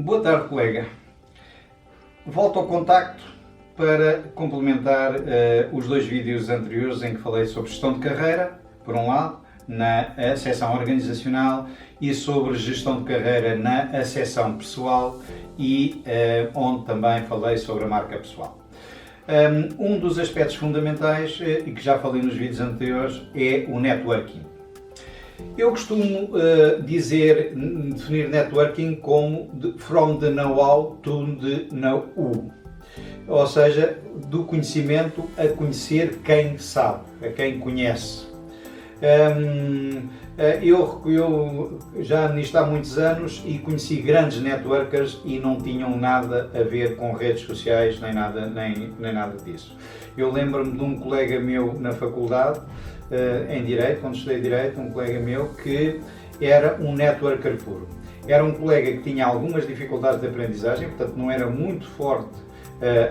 Boa tarde, colega. Volto ao contacto para complementar os dois vídeos anteriores em que falei sobre gestão de carreira, por um lado, na seção organizacional, e sobre gestão de carreira na seção pessoal e onde também falei sobre a marca pessoal. Um dos aspectos fundamentais, e que já falei nos vídeos anteriores, é o networking. Eu costumo definir networking como from the know-how to the know-who, ou seja, do conhecimento a conhecer quem sabe, a quem conhece. Eu já nisto há muitos anos e conheci grandes networkers e não tinham nada a ver com redes sociais nem nada disso. Eu lembro-me de um colega meu na faculdade, em Direito, quando estudei Direito, um colega meu que era um networker puro. Era um colega que tinha algumas dificuldades de aprendizagem, portanto não era muito forte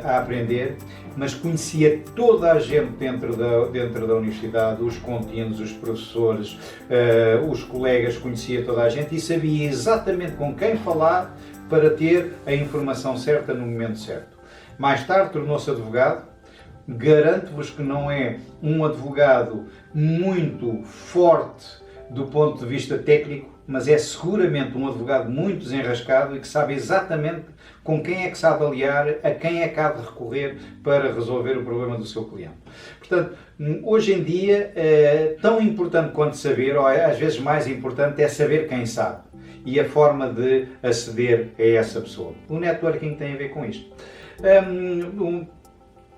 a aprender, mas conhecia toda a gente dentro da universidade, os contínuos, os professores, os colegas, conhecia toda a gente e sabia exatamente com quem falar para ter a informação certa no momento certo. Mais tarde tornou-se advogado. Garanto-vos que não é um advogado muito forte do ponto de vista técnico, mas é seguramente um advogado muito desenrascado e que sabe exatamente com quem é que sabe aliar, a quem é que há de recorrer para resolver o problema do seu cliente. Portanto, hoje em dia, tão importante quanto saber, ou às vezes mais importante, é saber quem sabe e a forma de aceder a essa pessoa. O networking tem a ver com isto.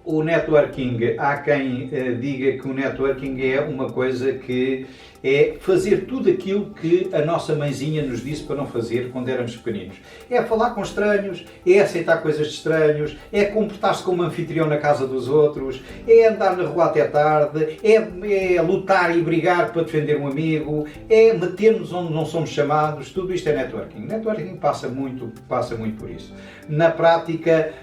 O networking, há quem diga que o networking é uma coisa que é fazer tudo aquilo que a nossa mãezinha nos disse para não fazer quando éramos pequeninos. É falar com estranhos, é aceitar coisas de estranhos, é comportar-se como anfitrião na casa dos outros, é andar na rua até tarde, é lutar e brigar para defender um amigo, é meter-nos onde não somos chamados. Tudo isto é networking. Networking passa muito por isso. Na prática,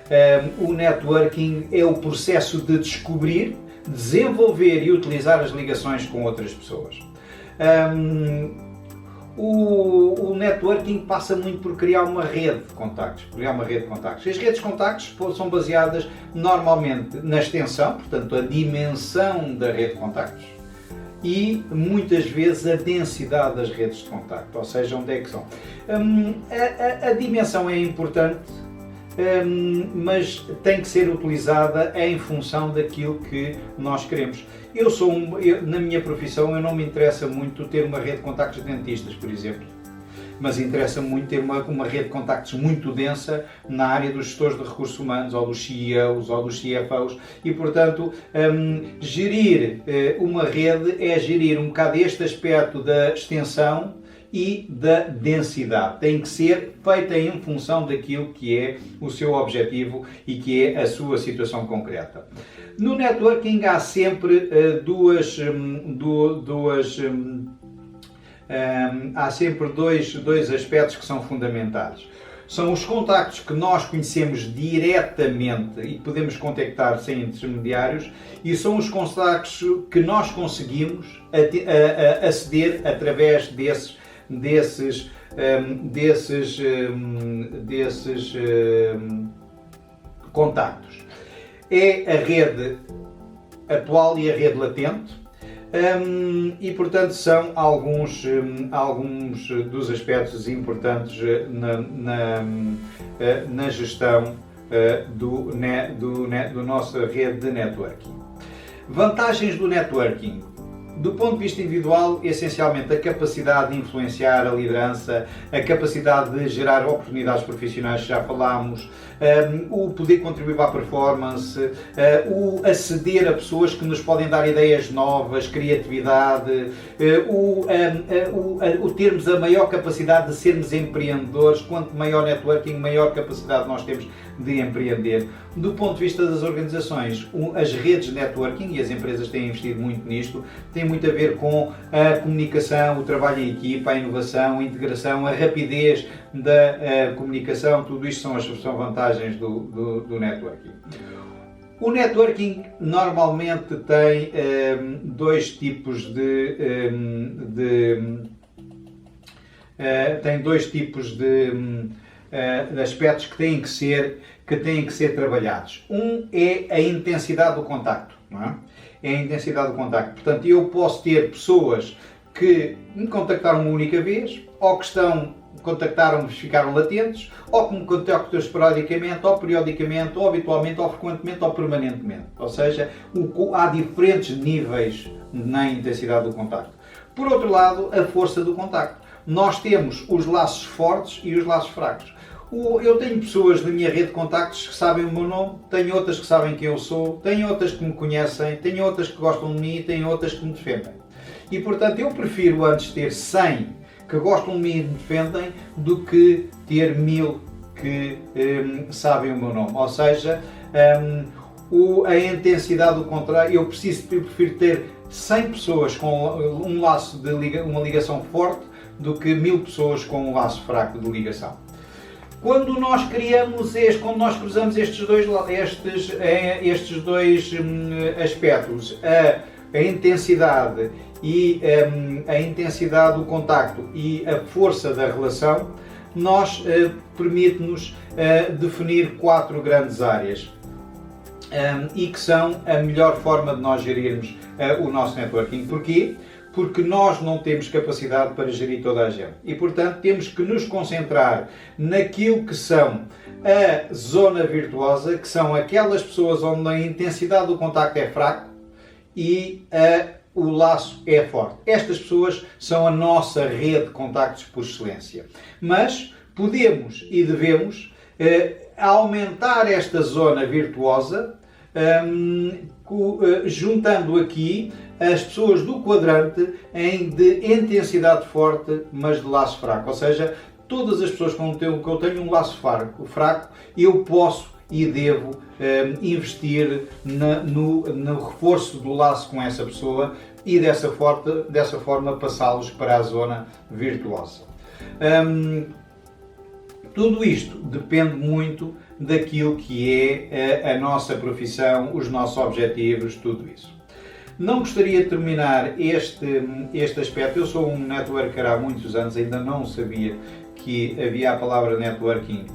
o networking é o processo de descobrir, desenvolver e utilizar as ligações com outras pessoas. O networking passa muito por criar uma rede de contactos. As redes de contactos são baseadas normalmente na extensão, portanto a dimensão da rede de contactos, e muitas vezes a densidade das redes de contacto, ou seja, onde é que são. A dimensão é importante, mas tem que ser utilizada em função daquilo que nós queremos. Na minha profissão, eu não me interessa muito ter uma rede de contactos de dentistas, por exemplo, mas interessa-me muito ter uma rede de contactos muito densa na área dos gestores de recursos humanos, ou dos CEOs, ou dos CFOs, e portanto, gerir uma rede é gerir um bocado este aspecto da extensão e da densidade. Tem que ser feita em função daquilo que é o seu objetivo e que é a sua situação concreta. No networking há sempre dois aspectos que são fundamentais. São os contactos que nós conhecemos diretamente e podemos contactar sem intermediários, e são os contactos que nós conseguimos aceder através desses contactos. É a rede atual e a rede latente, e portanto são alguns dos aspectos importantes na gestão do nossa rede de networking. Vantagens do networking. Do ponto de vista individual, essencialmente a capacidade de influenciar a liderança, a capacidade de gerar oportunidades profissionais, que já falámos, o poder contribuir para a performance, o aceder a pessoas que nos podem dar ideias novas, criatividade, o termos a maior capacidade de sermos empreendedores. Quanto maior networking, maior capacidade nós temos de empreender. Do ponto de vista das organizações, as redes de networking, e as empresas têm investido muito nisto, tem muito a ver com a comunicação, o trabalho em equipa, a inovação, a integração, a rapidez da comunicação. Tudo isto são vantagens do networking. O networking normalmente tem dois tipos de aspectos que têm que ser trabalhados. Um é a intensidade do contacto, não é? É a intensidade do contacto. Portanto, eu posso ter pessoas que me contactaram uma única vez, ou que contactaram-me, ficaram latentes, ou que me contactam esporadicamente, ou periodicamente, ou habitualmente, ou frequentemente, ou permanentemente. Ou seja, há diferentes níveis na intensidade do contacto. Por outro lado, a força do contacto. Nós temos os laços fortes e os laços fracos. Eu tenho pessoas na minha rede de contactos que sabem o meu nome, tenho outras que sabem quem eu sou, tenho outras que me conhecem, tenho outras que gostam de mim e tenho outras que me defendem. E, portanto, eu prefiro antes ter 100 que gostam de mim e me defendem do que ter 1000 que sabem o meu nome. Ou seja, a intensidade do contrário, eu prefiro ter 100 pessoas com um laço uma ligação forte do que 1000 pessoas com um laço fraco de ligação. Quando nós quando nós cruzamos estes dois aspectos, a intensidade e a intensidade do contacto e a força da relação, permite-nos definir 4 grandes áreas e que são a melhor forma de nós gerirmos o nosso networking. Porquê? Porque nós não temos capacidade para gerir toda a gente e, portanto, temos que nos concentrar naquilo que são a zona virtuosa, que são aquelas pessoas onde a intensidade do contacto é fraca e o laço é forte. Estas pessoas são a nossa rede de contactos por excelência. Mas podemos e devemos aumentar esta zona virtuosa juntando aqui as pessoas do quadrante de intensidade forte, mas de laço fraco. Ou seja, todas as pessoas com que eu tenho um laço fraco, eu posso e devo investir no reforço do laço com essa pessoa e dessa forma passá-los para a zona virtuosa. Tudo isto depende muito daquilo que é a nossa profissão, os nossos objetivos, tudo isso. Não gostaria de terminar este aspecto. Eu sou um networker há muitos anos, ainda não sabia que havia a palavra networking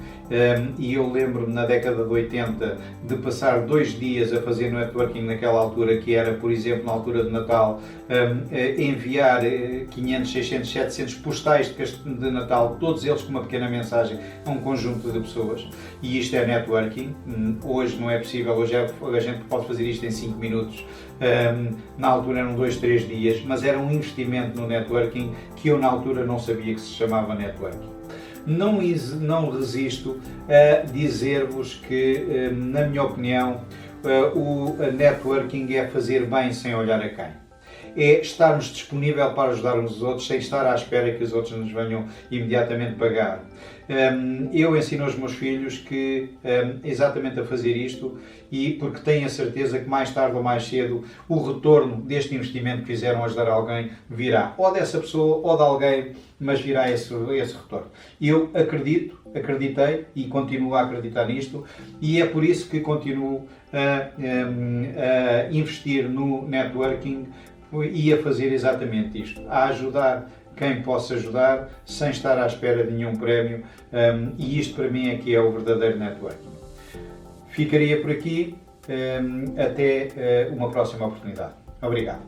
e eu lembro-me na década de 80 de passar 2 dias a fazer networking naquela altura, que era, por exemplo, na altura de Natal, enviar 500, 600, 700 postais de Natal, todos eles com uma pequena mensagem a um conjunto de pessoas. E isto é networking. Hoje não é possível, hoje a gente pode fazer isto em 5 minutos. Na altura eram 2, 3 dias, mas era um investimento no networking que eu na altura não sabia que se chamava networking. Não resisto a dizer-vos que, na minha opinião, o networking é fazer bem sem olhar a quem. É estarmos disponível para ajudar uns aos outros sem estar à espera que os outros nos venham imediatamente pagar. Eu ensino aos meus filhos exatamente a fazer isto e porque tenho a certeza que mais tarde ou mais cedo o retorno deste investimento que fizeram ajudar alguém virá, ou dessa pessoa ou de alguém, mas virá esse retorno. Eu acreditei e continuo a acreditar nisto e é por isso que continuo a investir no networking e a fazer exatamente isto, a ajudar quem possa ajudar sem estar à espera de nenhum prémio e isto para mim é que é o verdadeiro networking. Ficaria por aqui, até uma próxima oportunidade. Obrigado.